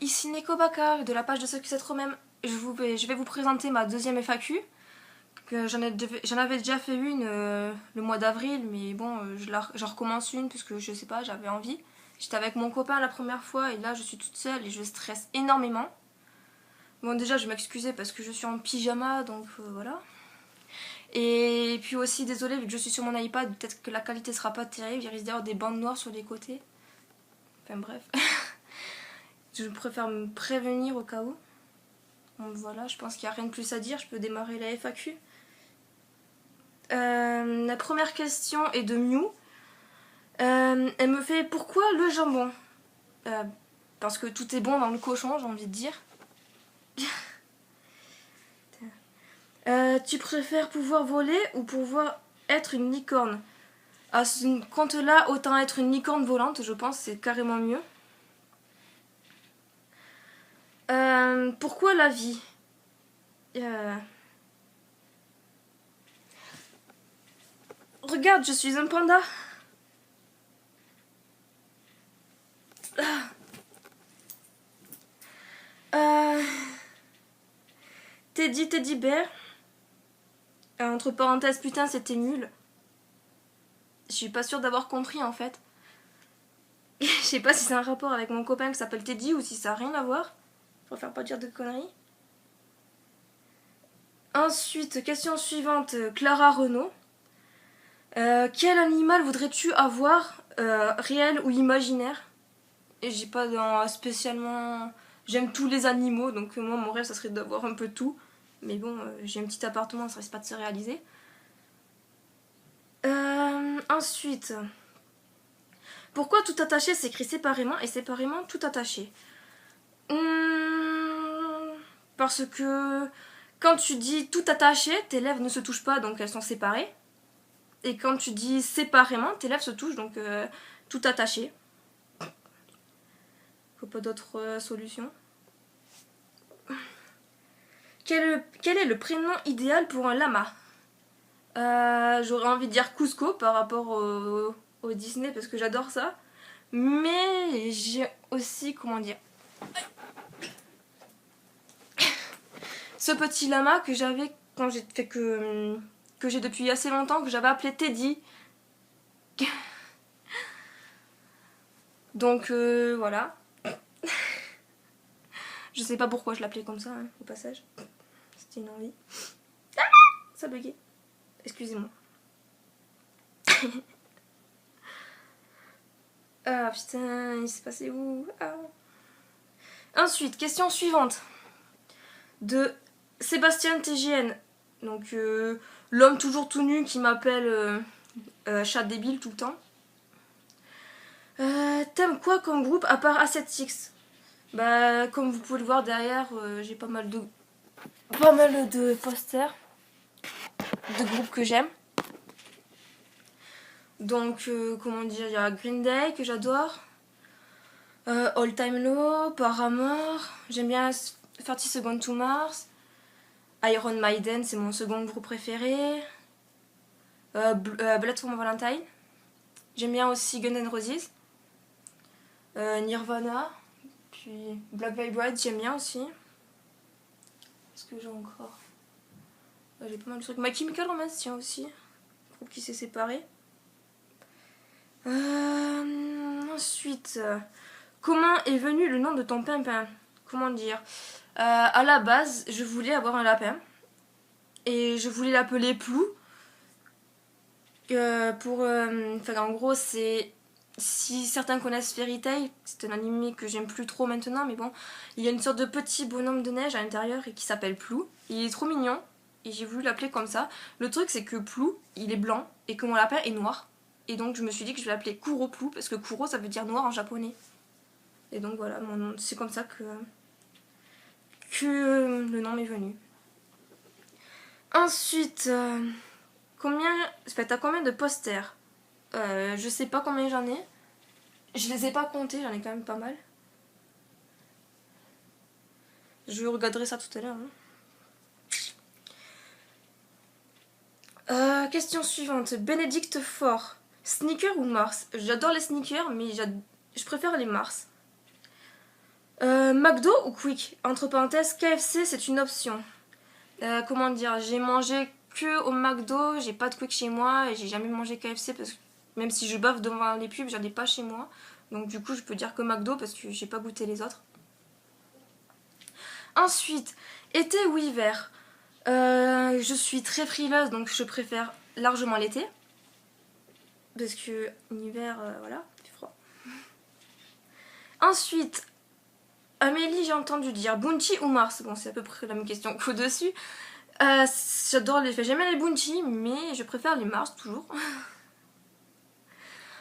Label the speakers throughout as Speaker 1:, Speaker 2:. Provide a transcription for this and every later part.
Speaker 1: ici Neko Baka de la page de ceux qui s'être eux-mêmes. Je vais vous présenter ma deuxième FAQ. J'en avais déjà fait une le mois d'avril, mais bon, j'en recommence une parce que je sais pas, j'avais envie. J'étais avec mon copain la première fois et là je suis toute seule et je stresse énormément. Bon, déjà je m'excusais parce que je suis en pyjama, donc voilà. Et puis aussi, désolée, vu que je suis sur mon iPad, peut-être que la qualité sera pas terrible, il risque d'avoir des bandes noires sur les côtés. Enfin bref. Je préfère me prévenir au cas où. Donc voilà, je pense qu'il n'y a rien de plus à dire, je peux démarrer la FAQ. La première question est de Mew. Elle me fait pourquoi le jambon parce que tout est bon dans le cochon, j'ai envie de dire. Tu préfères pouvoir voler ou pouvoir être une licorne? À ce compte-là, autant être une licorne volante, je pense, c'est carrément mieux. Pourquoi la vie? Regarde, je suis un panda. Teddy Bear. Entre parenthèses, putain, c'était nul. Je suis pas sûre d'avoir compris en fait. Je sais pas si c'est un rapport avec mon copain qui s'appelle Teddy ou si ça a rien à voir. Je préfère pas dire de conneries. Ensuite, question suivante, Clara Renaud. Quel animal voudrais-tu avoir, réel ou imaginaire? Et j'ai pas spécialement... J'aime tous les animaux, donc moi mon rêve ça serait d'avoir un peu tout. Mais bon, j'ai un petit appartement, ça risque pas de se réaliser. Ensuite, pourquoi tout attaché s'écrit séparément et séparément tout attaché? Parce que quand tu dis tout attaché, tes lèvres ne se touchent pas, donc elles sont séparées. Et quand tu dis séparément, tes lèvres se touchent, donc tout attaché. Faut pas d'autre solution. Quel est le prénom idéal pour un lama? J'aurais envie de dire Cusco par rapport au Disney parce que j'adore ça. Mais j'ai aussi, comment dire, ce petit lama que j'avais quand j'ai fait que j'ai depuis assez longtemps, que j'avais appelé Teddy. Donc voilà. Je sais pas pourquoi je l'appelais comme ça, hein, au passage. C'était une envie. Ah, ça buguait. Excusez-moi. Ah putain, il s'est passé où? Ah. Ensuite, question suivante. De Sébastien TGN. Donc l'homme toujours tout nu qui m'appelle chat débile tout le temps. T'aimes quoi comme groupe à part A7X? Bah comme vous pouvez le voir derrière, j'ai pas mal de posters de groupes que j'aime. Donc comment dire, il y a Green Day que j'adore, All Time Low, Paramore, j'aime bien 30 Seconds to Mars, Iron Maiden c'est mon second groupe préféré, Blood for My Valentine, j'aime bien aussi Guns N' Roses, Nirvana, puis Black Veil Bride j'aime bien aussi. Qu'est-ce que j'ai encore? J'ai pas mal de trucs. My Chemical Romance tiens aussi, groupe qui s'est séparé. Ensuite, comment est venu le nom de ton pimpin? Comment dire? À la base, je voulais avoir un lapin et je voulais l'appeler Plou. En gros, c'est si certains connaissent Fairy Tail, c'est un animé que j'aime plus trop maintenant, mais bon, il y a une sorte de petit bonhomme de neige à l'intérieur et qui s'appelle Plou. Il est trop mignon et j'ai voulu l'appeler comme ça. Le truc, c'est que Plou, il est blanc et que mon lapin est noir. Et donc je me suis dit que je vais l'appeler Kuro Plou parce que Kuro ça veut dire noir en japonais. Et donc voilà, c'est comme ça que le nom m'est venu. Ensuite, t'as combien de posters? Je sais pas combien j'en ai. Je les ai pas comptés, j'en ai quand même pas mal. Je regarderai ça tout à l'heure. Question suivante. Bénédicte Fort. Sneakers ou Mars? J'adore les sneakers, mais je préfère les Mars. McDo ou Quick? Entre parenthèses, KFC c'est une option. Comment dire, j'ai mangé que au McDo, j'ai pas de Quick chez moi et j'ai jamais mangé KFC parce que même si je baffe devant les pubs, j'en ai pas chez moi. Donc du coup je peux dire que McDo parce que j'ai pas goûté les autres. Ensuite, été ou hiver? Je suis très frileuse donc je préfère largement l'été. Parce que l'hiver, voilà, c'est froid. Ensuite, Amélie, j'ai entendu dire Bounty ou Mars. Bon, c'est à peu près la même question qu'au-dessus. J'adore les faits. J'aime les Bounty, mais je préfère les Mars toujours.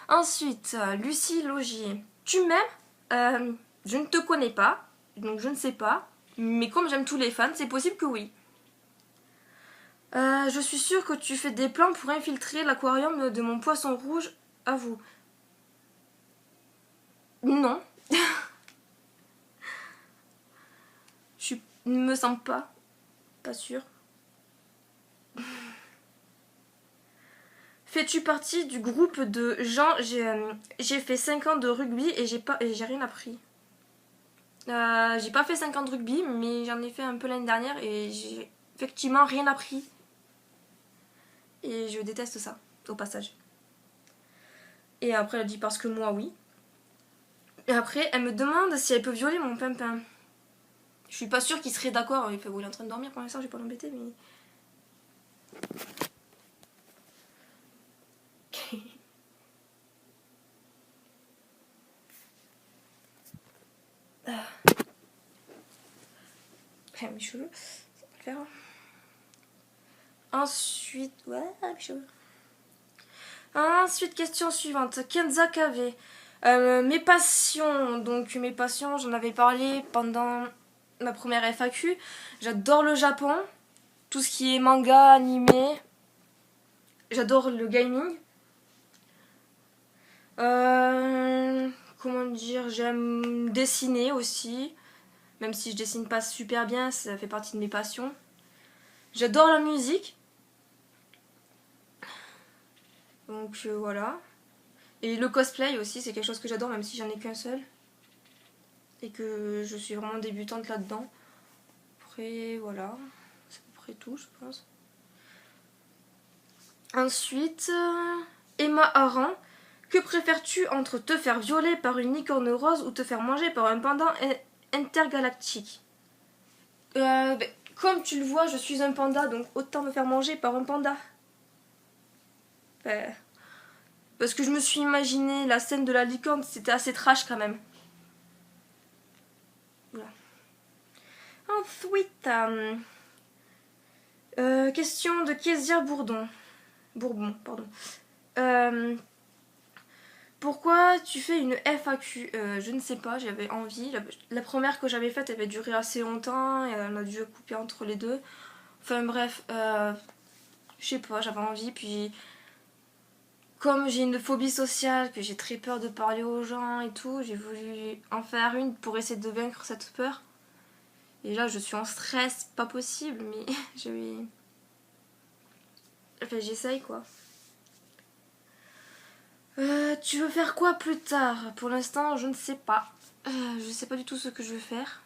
Speaker 1: Ensuite, Lucie Logier. Tu m'aimes? Je ne te connais pas, donc je ne sais pas. Mais comme j'aime tous les fans, c'est possible que oui. Je suis sûre que tu fais des plans pour infiltrer l'aquarium de mon poisson rouge. À vous. Non. Je ne me sens pas. Pas sûre. Fais-tu partie du groupe de gens? J'ai fait 5 ans de rugby et j'ai rien appris. J'ai pas fait 5 ans de rugby, mais j'en ai fait un peu l'année dernière et j'ai effectivement rien appris. Et je déteste ça, au passage. Et après, elle dit parce que moi, oui. Et après, elle me demande si elle peut violer mon pimpin. Je suis pas sûre qu'il serait d'accord. Il fait, bon, il est en train de dormir pour l'instant, je vais pas l'embêter, mais. Mes cheveux, ça va le faire. Ensuite, ouais, mes cheveux. Ensuite, question suivante. Kenza KV. Mes passions. Donc, mes passions, j'en avais parlé pendant ma première FAQ. J'adore le Japon. Tout ce qui est manga, animé. J'adore le gaming. Comment dire, j'aime dessiner aussi. Même si je dessine pas super bien, ça fait partie de mes passions. J'adore la musique. Donc voilà. Et le cosplay aussi, c'est quelque chose que j'adore, même si j'en ai qu'un seul. Et que je suis vraiment débutante là-dedans. Après, voilà. C'est à peu près tout, je pense. Ensuite, Emma Aran. Que préfères-tu entre te faire violer par une licorne rose ou te faire manger par un panda intergalactique? Comme tu le vois, je suis un panda, donc autant me faire manger par un panda. Parce que je me suis imaginé la scène de la licorne, c'était assez trash quand même. Voilà. Ensuite, question de Kezia Bourbon, pardon. Pourquoi tu fais une FAQ? Je ne sais pas, j'avais envie. La première que j'avais faite, elle avait duré assez longtemps et on a dû couper entre les deux. Enfin bref, je sais pas, j'avais envie. Puis comme j'ai une phobie sociale, que j'ai très peur de parler aux gens et tout, j'ai voulu en faire une pour essayer de vaincre cette peur. Et là, je suis en stress, pas possible, mais enfin, j'essaye quoi. Tu veux faire quoi plus tard? Pour l'instant, je ne sais pas. Je sais pas du tout ce que je veux faire.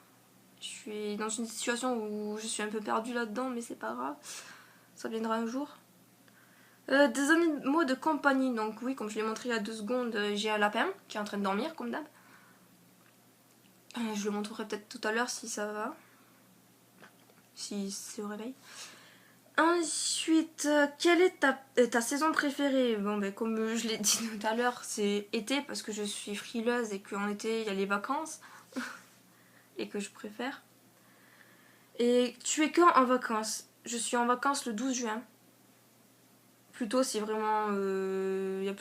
Speaker 1: Je suis dans une situation où je suis un peu perdue là-dedans, mais c'est pas grave. Ça viendra un jour. Des animaux de compagnie. Donc oui, comme je l'ai montré il y a 2 secondes, j'ai un lapin qui est en train de dormir, comme d'hab. Je le montrerai peut-être tout à l'heure si ça va. Si c'est au réveil. Ensuite, quelle est ta saison préférée? Bon, ben, comme je l'ai dit tout à l'heure, c'est été parce que je suis frileuse et qu'en été il y a les vacances et que je préfère. Et tu es quand en vacances? Je suis en vacances le 12 juin. Plutôt si vraiment il n'y a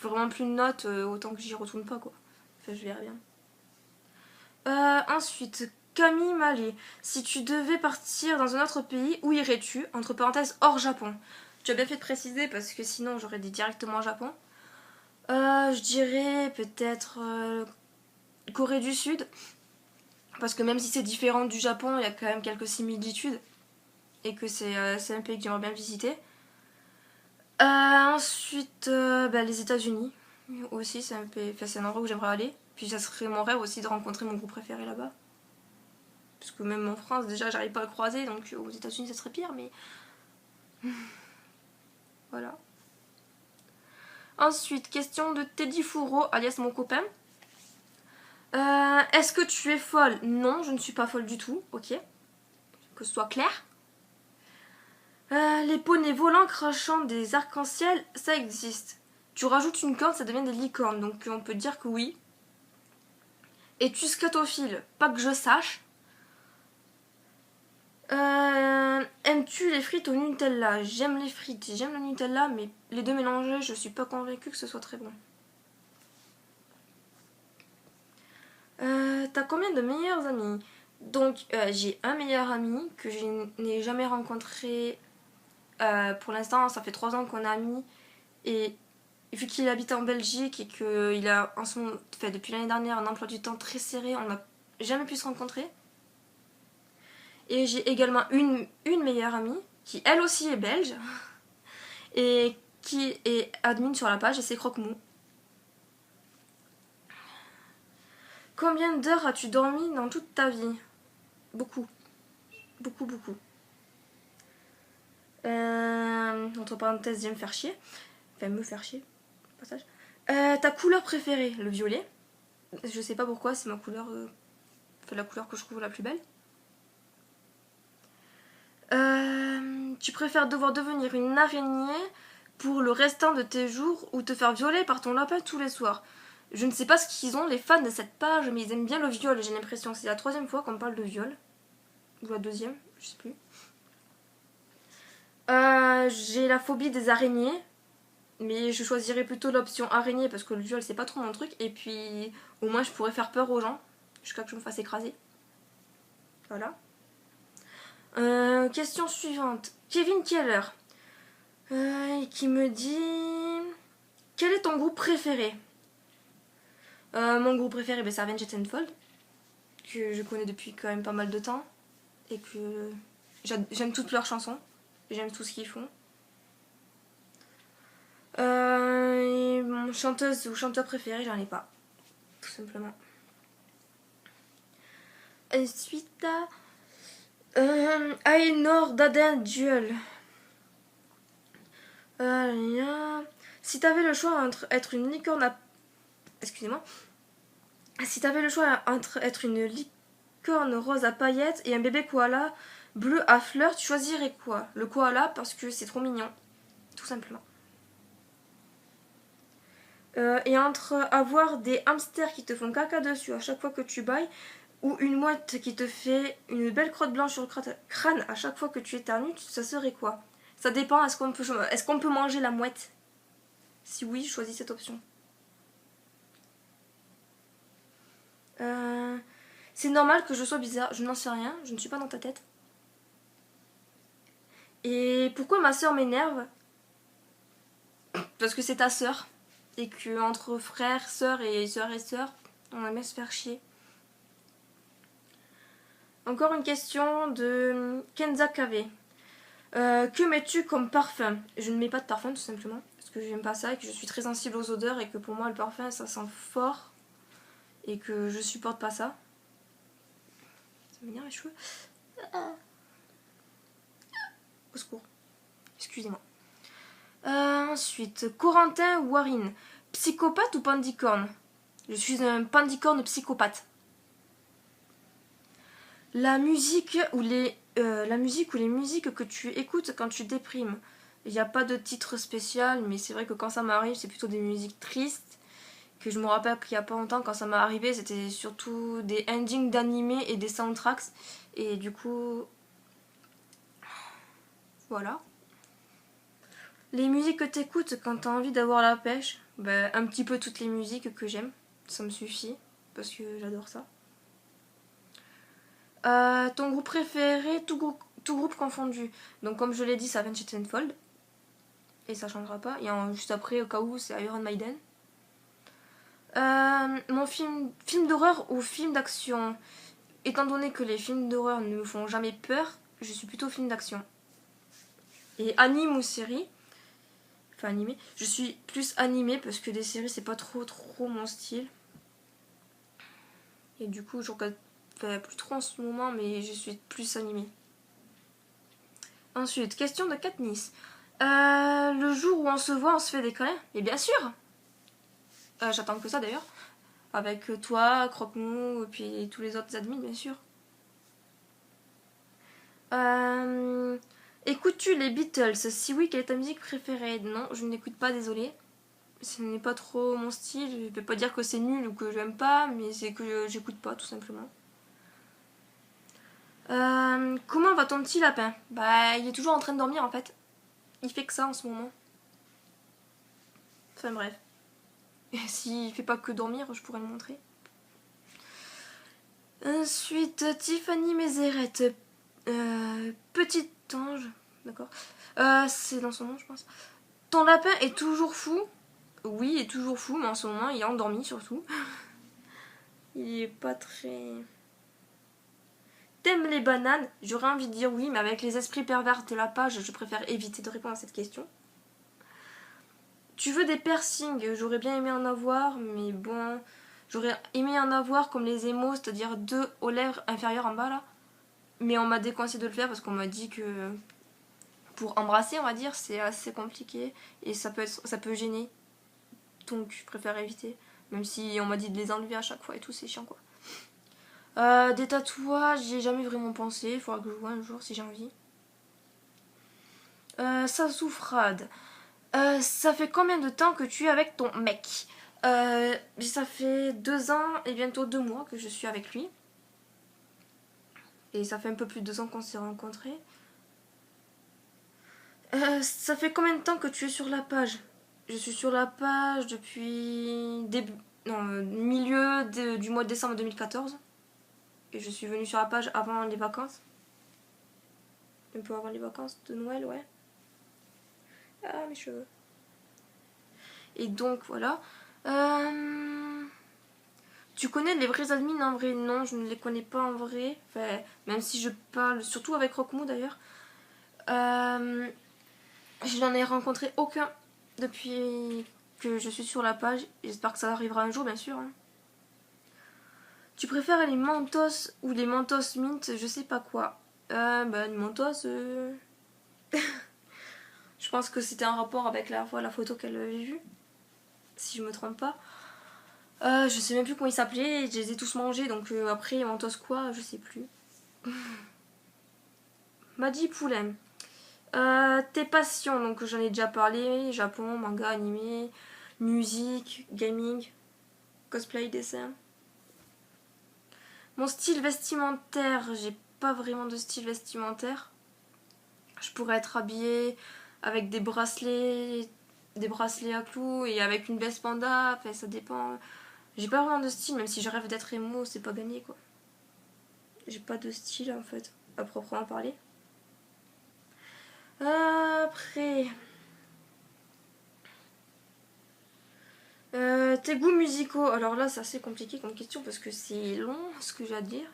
Speaker 1: vraiment plus de notes, autant que j'y retourne pas quoi. Enfin, je verrai bien. Ensuite, Camille Mallet. Si tu devais partir dans un autre pays, où irais-tu? Entre parenthèses, hors Japon. Tu as bien fait de préciser parce que sinon j'aurais dit directement Japon. Je dirais peut-être Corée du Sud. Parce que même si c'est différent du Japon, il y a quand même quelques similitudes. Et que c'est un pays que j'aimerais bien visiter. Ensuite, les États-Unis. Aussi, c'est un endroit où j'aimerais aller. Puis ça serait mon rêve aussi de rencontrer mon groupe préféré là-bas. Parce que même en France, déjà, j'arrive pas à le croiser, donc aux États-Unis, ça serait pire, mais. Voilà. Ensuite, question de Teddy Fourreau, alias mon copain. Est-ce que tu es folle? Non, je ne suis pas folle du tout, ok. Que ce soit clair. Les poneys volants crachant des arcs-en-ciel, ça existe. Tu rajoutes une corne, ça devient des licornes, donc on peut dire que oui. Es-tu scatophile? Pas que je sache. Aimes-tu les frites au Nutella? J'aime les frites, j'aime le Nutella, mais les deux mélangés, je suis pas convaincue que ce soit très bon. T'as combien de meilleurs amis? Donc, j'ai un meilleur ami que je n'ai jamais rencontré. Pour l'instant, ça fait 3 ans qu'on est amis. Et vu qu'il habite en Belgique et qu'il a en ce moment, fait, depuis l'année dernière un emploi du temps très serré, on n'a jamais pu se rencontrer. Et j'ai également une meilleure amie qui elle aussi est belge et qui est admin sur la page et c'est Croque-Mou. Combien d'heures as-tu dormi dans toute ta vie? Beaucoup. Beaucoup, beaucoup. Entre parenthèses, j'aime faire chier. Enfin, me faire chier. Passage. Ta couleur préférée? Le violet. Je sais pas pourquoi, c'est ma couleur. La couleur que je trouve la plus belle. Tu préfères devoir devenir une araignée pour le restant de tes jours ou te faire violer par ton lapin tous les soirs? Je ne sais pas ce qu'ils ont les fans de cette page, mais ils aiment bien le viol, j'ai l'impression. C'est la 3e fois qu'on parle de viol. Ou la 2e, je sais plus. J'ai la phobie des araignées, mais je choisirais plutôt l'option araignée parce que le viol c'est pas trop mon truc. Et puis au moins je pourrais faire peur aux gens jusqu'à que je me fasse écraser. Voilà. Question suivante. Kevin Keller qui me dit quel est ton groupe préféré? Mon groupe préféré, c'est Avenged Sevenfold, que je connais depuis quand même pas mal de temps et que j'aime toutes leurs chansons, j'aime tout ce qu'ils font. Et mon chanteuse ou chanteur préféré, j'en ai pas, tout simplement. Ensuite, Ainor Daden Duel. Si t'avais le choix entre être une licorne à... Excusez-moi. Si t'avais le choix entre être une licorne rose à paillettes et un bébé koala bleu à fleurs, tu choisirais quoi? Le koala parce que c'est trop mignon. Tout simplement. Et entre avoir des hamsters qui te font caca dessus à chaque fois que tu bailles ou une mouette qui te fait une belle crotte blanche sur le crâne à chaque fois que tu éternues, ça serait quoi? Ça dépend, est-ce qu'on peut manger la mouette? Si oui, je choisis cette option. C'est normal que je sois bizarre, je n'en sais rien, je ne suis pas dans ta tête. Et pourquoi ma soeur m'énerve? Parce que c'est ta soeur. Et que entre frères, sœurs et sœurs, on aime se faire chier. Encore une question de Kenza KV. Que mets-tu comme parfum? Je ne mets pas de parfum tout simplement. Parce que j'aime pas ça et que je suis très sensible aux odeurs et que pour moi le parfum ça sent fort. Et que je supporte pas ça. Ça m'énerve les cheveux. Au secours. Excusez-moi. Ensuite, Corentin Warine. Psychopathe ou pandicorne? Je suis un pandicorne psychopathe. La musique ou les musiques que tu écoutes quand tu déprimes. Il n'y a pas de titre spécial, mais c'est vrai que quand ça m'arrive, c'est plutôt des musiques tristes. Que je me rappelle qu'il n'y a pas longtemps, quand ça m'est arrivé, c'était surtout des endings d'animés et des soundtracks. Et du coup... Voilà. Les musiques que t'écoutes quand t'as envie d'avoir la pêche, un petit peu toutes les musiques que j'aime. Ça me suffit, parce que j'adore ça. Ton groupe préféré, tout groupe confondu. Donc comme je l'ai dit, c'est Avenged Sevenfold. Et ça changera pas. Et juste après, au cas où, c'est Iron Maiden. Mon film d'horreur ou film d'action? Étant donné que les films d'horreur ne me font jamais peur, je suis plutôt film d'action. Et anime ou série? Enfin animé. Je suis plus animé parce que les séries c'est pas trop mon style. Et du coup, je regarde plus trop en ce moment, mais je suis plus animée. Ensuite, question de Katniss. Le jour où on se voit, on se fait des câlins? Et bien sûr. J'attends que ça d'ailleurs. Avec toi, Croque-Mou, et puis tous les autres admins, bien sûr. Écoutes-tu les Beatles? Si oui, quelle est ta musique préférée? Non, je n'écoute pas, désolée. Ce n'est pas trop mon style. Je vais pas dire que c'est nul ou que j'aime pas, mais c'est que j'écoute pas, tout simplement. Comment va ton petit lapin? Bah, il est toujours en train de dormir en fait. Il fait que ça en ce moment. Enfin bref. Et s'il fait pas que dormir, je pourrais le montrer. Ensuite, Tiffany Mézérette. Petit ange. D'accord. C'est dans son nom, je pense. Ton lapin est toujours fou? Oui, il est toujours fou, mais en ce moment, il est endormi surtout. Il est pas très... T'aimes les bananes? J'aurais envie de dire oui, mais avec les esprits pervers de la page, je préfère éviter de répondre à cette question. Tu veux des piercings? J'aurais bien aimé en avoir, mais bon... J'aurais aimé en avoir comme les émaux, c'est-à-dire 2 aux lèvres inférieures en bas, là. Mais on m'a déconseillé de le faire parce qu'on m'a dit que... Pour embrasser, on va dire, c'est assez compliqué. Et ça peut gêner. Donc, je préfère éviter. Même si on m'a dit de les enlever à chaque fois et tout, c'est chiant, quoi. Des tatouages, j'ai jamais vraiment pensé. Il faudra que je vois un jour si j'ai envie. Sasoufrade. Ça fait combien de temps que tu es avec ton mec? Ça fait 2 ans et bientôt 2 mois que je suis avec lui. Et ça fait un peu plus de 2 ans qu'on s'est rencontrés. Ça fait combien de temps que tu es sur la page? Je suis sur la page depuis milieu du mois de décembre 2014. Et je suis venue sur la page avant les vacances. Un peu avant les vacances de Noël, ouais. Ah, mes cheveux. Et donc, voilà. Tu connais les vrais admins en vrai? Non, je ne les connais pas en vrai. Enfin, même si je parle, surtout avec Rockmou d'ailleurs. Je n'en ai rencontré aucun depuis que je suis sur la page. J'espère que ça arrivera un jour, bien sûr. Hein. Tu préfères les Mentos ou les Mentos Mint? Je sais pas quoi. Les Mentos... Je pense que c'était un rapport avec la photo qu'elle avait vue. Si je me trompe pas. Je sais même plus comment ils s'appelaient. Je les ai tous mangés. Donc après, Mentos quoi, je sais plus. Madi Poulem. Tes passions, donc j'en ai déjà parlé. Japon, manga, animé, musique, gaming, cosplay, dessin. Mon style vestimentaire, j'ai pas vraiment de style vestimentaire. Je pourrais être habillée avec des bracelets à clous et avec une veste panda, enfin ça dépend. J'ai pas vraiment de style, même si je rêve d'être émo, c'est pas gagné quoi. J'ai pas de style en fait, à proprement parler. Après... tes goûts musicaux, alors là c'est assez compliqué comme question parce que c'est long ce que j'ai à dire.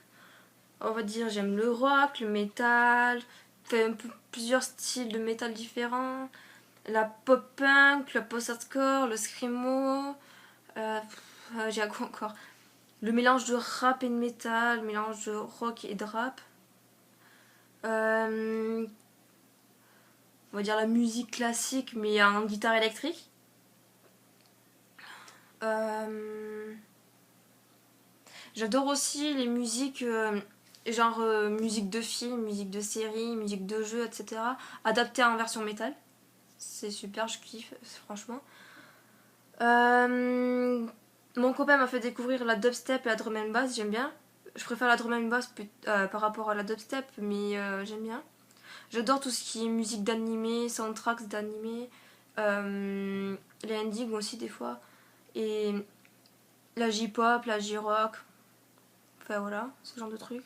Speaker 1: On va dire j'aime le rock, le métal, enfin, plusieurs styles de métal différents, la pop punk, la post-hardcore, le screamo, j'ai quoi encore? Le mélange de rap et de métal, le mélange de rock et de rap. On va dire la musique classique mais en guitare électrique. J'adore aussi les musiques genre musique de film, musique de série, musique de jeu, etc. adaptées en version métal. C'est super, je kiffe, franchement. Mon copain m'a fait découvrir la dubstep et la drum and bass, j'aime bien. Je préfère la drum and bass par rapport à la dubstep, mais j'aime bien. J'adore tout ce qui est musique d'animé, soundtracks d'animé, les endings aussi des fois, et la J-pop, la J-rock, enfin voilà, ce genre de trucs.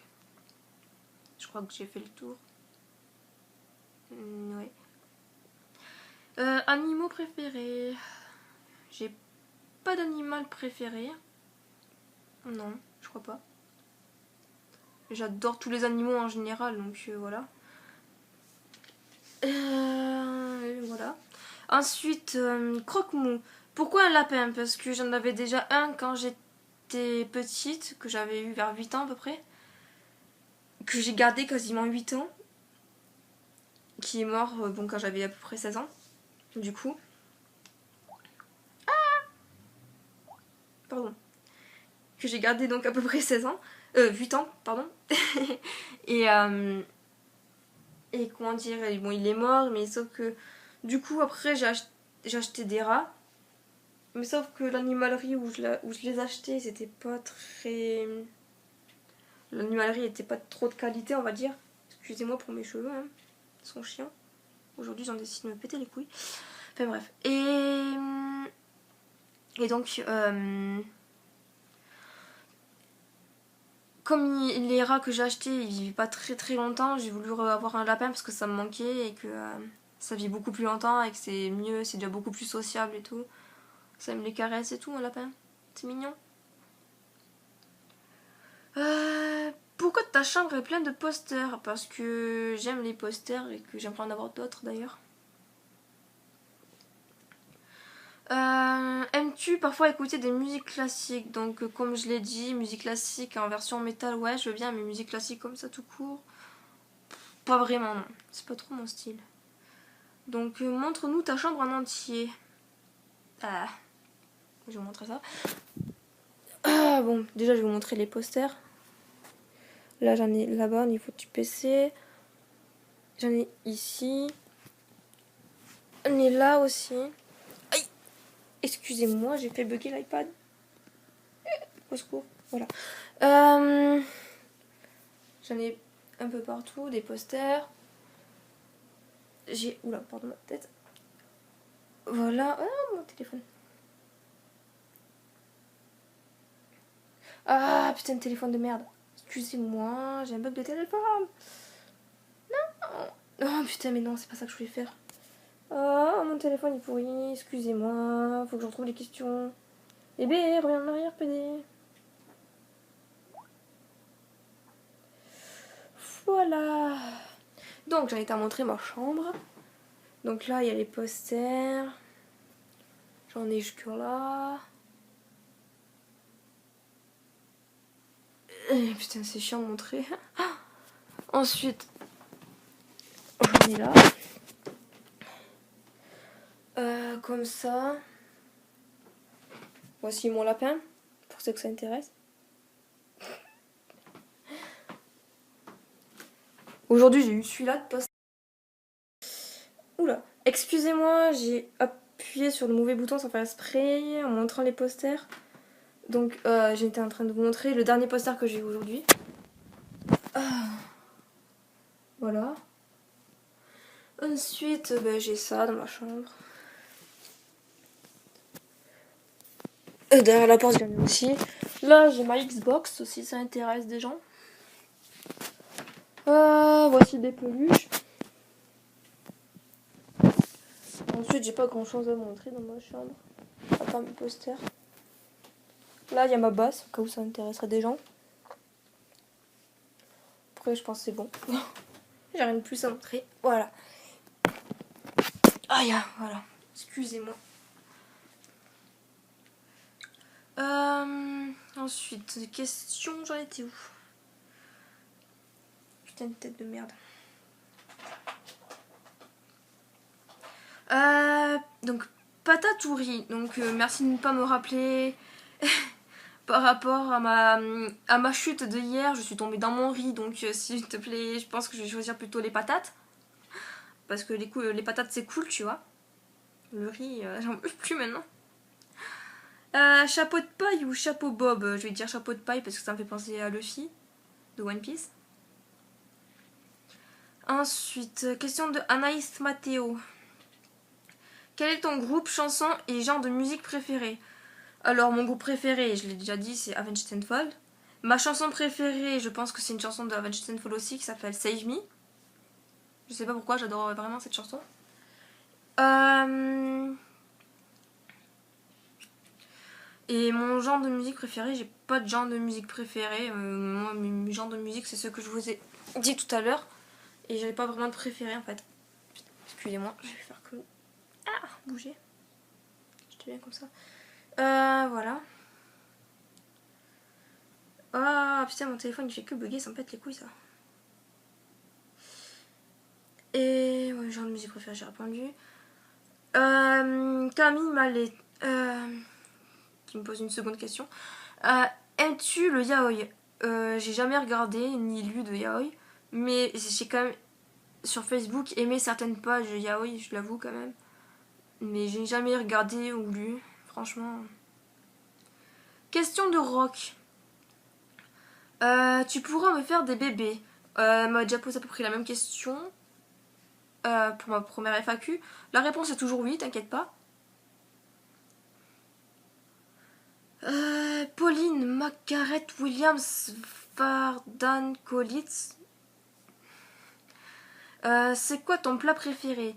Speaker 1: Je crois que j'ai fait le tour. Ouais. Animaux préférés. J'ai pas d'animal préféré. Non, je crois pas. J'adore tous les animaux en général, donc voilà. Voilà. Ensuite, croque-mou. Pourquoi un lapin? Parce que j'en avais déjà un quand j'étais j'étais petite, que j'avais eu vers 8 ans à peu près, que j'ai gardé quasiment 8 ans, qui est mort bon, quand j'avais à peu près 16 ans, du coup. Pardon. Que j'ai gardé donc à peu près 16 ans, 8 ans, pardon. et, et comment dire, bon il est mort, mais sauf que du coup après j'ai acheté des rats. Mais sauf que l'animalerie où je les achetais, c'était pas très... L'animalerie était pas trop de qualité, on va dire. Excusez-moi pour mes cheveux, hein. Ils sont chiants. Aujourd'hui, j'en décide de me péter les couilles. Enfin bref. Et donc, comme les rats que j'ai achetés, ils vivent pas très très longtemps, j'ai voulu avoir un lapin parce que ça me manquait et que ça vit beaucoup plus longtemps et que c'est mieux, c'est déjà beaucoup plus sociable et tout. Ça me les caresse et tout, un lapin. C'est mignon. Pourquoi ta chambre est pleine de posters? Parce que j'aime les posters et que j'aimerais en avoir d'autres d'ailleurs. Aimes-tu parfois écouter des musiques classiques? Donc comme je l'ai dit, musique classique en version métal, ouais je veux bien, mais musique classique comme ça tout court, pas vraiment non, c'est pas trop mon style. Donc montre-nous ta chambre en entier. Ah, je vais vous montrer ça. Ah bon, déjà je vais vous montrer les posters. Là j'en ai là-bas au niveau du PC. J'en ai ici. J'en ai là aussi. Aïe! Excusez-moi, j'ai fait bugger l'iPad. Au secours. Voilà. J'en ai un peu partout, des posters. J'ai... Oula, pardon ma tête. Voilà. Ah, mon téléphone. Ah, putain de téléphone de merde. Excusez-moi, j'ai un bug de téléphone. Non. Oh putain, mais non, c'est pas ça que je voulais faire. Oh, mon téléphone est pourri. Excusez-moi, faut que je retrouve les questions. Eh ben, reviens en arrière, PD. Voilà. Donc, j'en étais à montrer ma chambre. Donc là, il y a les posters. J'en ai jusque là. Putain, c'est chiant de montrer. Ensuite, j'en ai là. Comme ça. Voici mon lapin, pour ceux que ça intéresse. Aujourd'hui, j'ai eu celui-là de poster. Oula, excusez-moi, j'ai appuyé sur le mauvais bouton sans faire spray en montrant les posters. Donc, j'étais en train de vous montrer le dernier poster que j'ai eu aujourd'hui. Voilà. Ensuite, j'ai ça dans ma chambre. Derrière la porte, j'en ai aussi. Là, j'ai ma Xbox aussi, ça intéresse des gens. Voici des peluches. Ensuite, j'ai pas grand chose à montrer dans ma chambre. À part mes posters. Là, il y a ma basse, au cas où ça intéresserait des gens. Après, je pense que c'est bon. J'ai rien de plus à montrer. Voilà. Aïe, voilà. Excusez-moi. Ensuite, question, j'en étais où? Putain de tête de merde. Donc, patate ou riz. Donc, merci de ne pas me rappeler. Par rapport à ma chute de hier, je suis tombée dans mon riz. Donc, s'il te plaît, je pense que je vais choisir plutôt les patates. Parce que les patates, c'est cool, tu vois. Le riz, j'en peux plus maintenant. Chapeau de paille ou chapeau bob? Je vais dire chapeau de paille parce que ça me fait penser à Luffy de One Piece. Ensuite, question de Anaïs Matteo. Quel est ton groupe, chanson et genre de musique préféré? Alors, mon groupe préféré, je l'ai déjà dit, c'est Avenged Sevenfold. Ma chanson préférée, je pense que c'est une chanson de Avenged Sevenfold aussi qui s'appelle Save Me. Je sais pas pourquoi, j'adore vraiment cette chanson. Et mon genre de musique préféré, j'ai pas de genre de musique préféré. Moi, mes genres de musique, c'est ceux que je vous ai dit tout à l'heure. Et j'avais pas vraiment de préféré en fait. Excusez-moi, je vais faire comme... Ah, bouger. J'étais bien comme ça. Voilà. Ah putain, mon téléphone il fait que bugger, ça me pète les couilles ça. Et ouais, genre de musique préférée, j'ai répondu. Camille Mallet qui me pose une seconde question. Aimes-tu le yaoi? J'ai jamais regardé ni lu de yaoi, mais j'ai quand même sur Facebook aimé certaines pages de yaoi, je l'avoue quand même. Mais j'ai jamais regardé ou lu, franchement. Question de rock. Tu pourras me faire des bébés. Elle m'a déjà posé à peu près la même question pour ma première FAQ. La réponse est toujours oui, t'inquiète pas. Pauline Margaret Williams Vardan Collitz. C'est quoi ton plat préféré?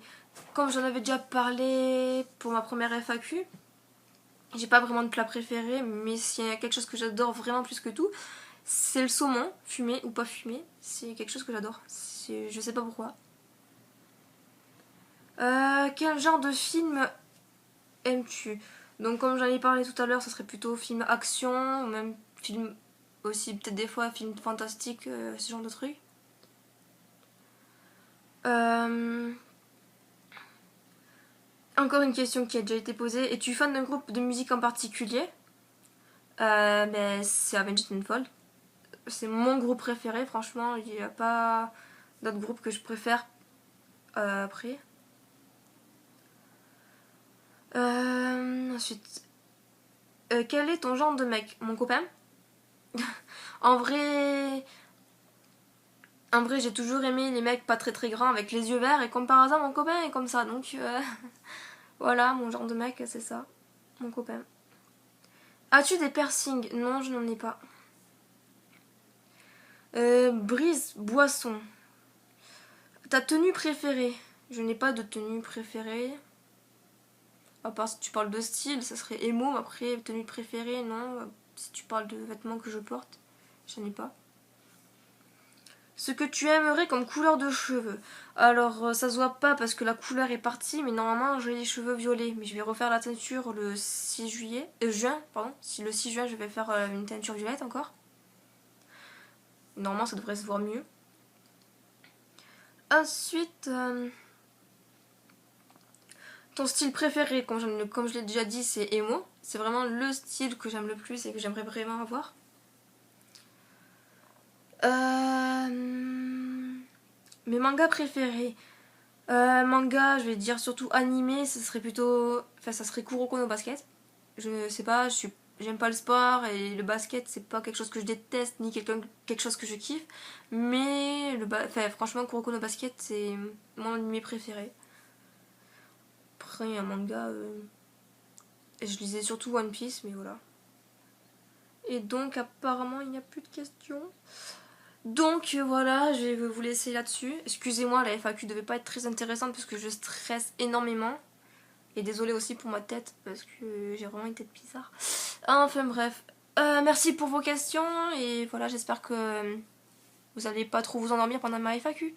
Speaker 1: Comme j'en avais déjà parlé pour ma première FAQ, j'ai pas vraiment de plat préféré, mais s'il y a quelque chose que j'adore vraiment plus que tout, c'est le saumon, fumé ou pas fumé. C'est quelque chose que j'adore. Je sais pas pourquoi. Quel genre de film aimes-tu? Donc comme j'en ai parlé tout à l'heure, ça serait plutôt film action, ou même film aussi, peut-être des fois film fantastique, ce genre de trucs. Encore une question qui a déjà été posée. Es-tu fan d'un groupe de musique en particulier? C'est Avenged Sevenfold. C'est mon groupe préféré, franchement. Il n'y a pas d'autres groupes que je préfère après. Ensuite, quel est ton genre de mec? Mon copain? En vrai, j'ai toujours aimé les mecs pas très très grands avec les yeux verts et comme par hasard mon copain est comme ça. Donc voilà, mon genre de mec c'est ça, mon copain. As-tu des piercings? Non, je n'en ai pas. Brise boisson. Ta tenue préférée? Je n'ai pas de tenue préférée. À part si tu parles de style, ça serait emo. Après, tenue préférée, non. Si tu parles de vêtements que je porte, j'en ai pas. Ce que tu aimerais comme couleur de cheveux. Alors, ça se voit pas parce que la couleur est partie, mais normalement, j'ai les cheveux violets. Mais je vais refaire la teinture le 6 juillet. Juin, pardon. Si le 6 juin, je vais faire une teinture violette encore. Normalement, ça devrait se voir mieux. Ensuite, ton style préféré, comme je l'ai déjà dit, c'est emo. C'est vraiment le style que j'aime le plus et que j'aimerais vraiment avoir. Mes mangas préférés. Manga, je vais dire surtout animé, ça serait plutôt. Enfin, ça serait Kuroko no Basket. Je sais pas, j'aime pas le sport et le basket, c'est pas quelque chose que je déteste ni quelque chose que je kiffe. Mais franchement, Kuroko no Basket, c'est mon animé préféré. Après, un manga. Je lisais surtout One Piece, mais voilà. Et donc, apparemment, il n'y a plus de questions. Donc voilà, je vais vous laisser là-dessus. Excusez-moi, la FAQ devait pas être très intéressante parce que je stresse énormément. Et désolée aussi pour ma tête parce que j'ai vraiment une tête bizarre. Enfin bref, merci pour vos questions et voilà, j'espère que vous n'allez pas trop vous endormir pendant ma FAQ.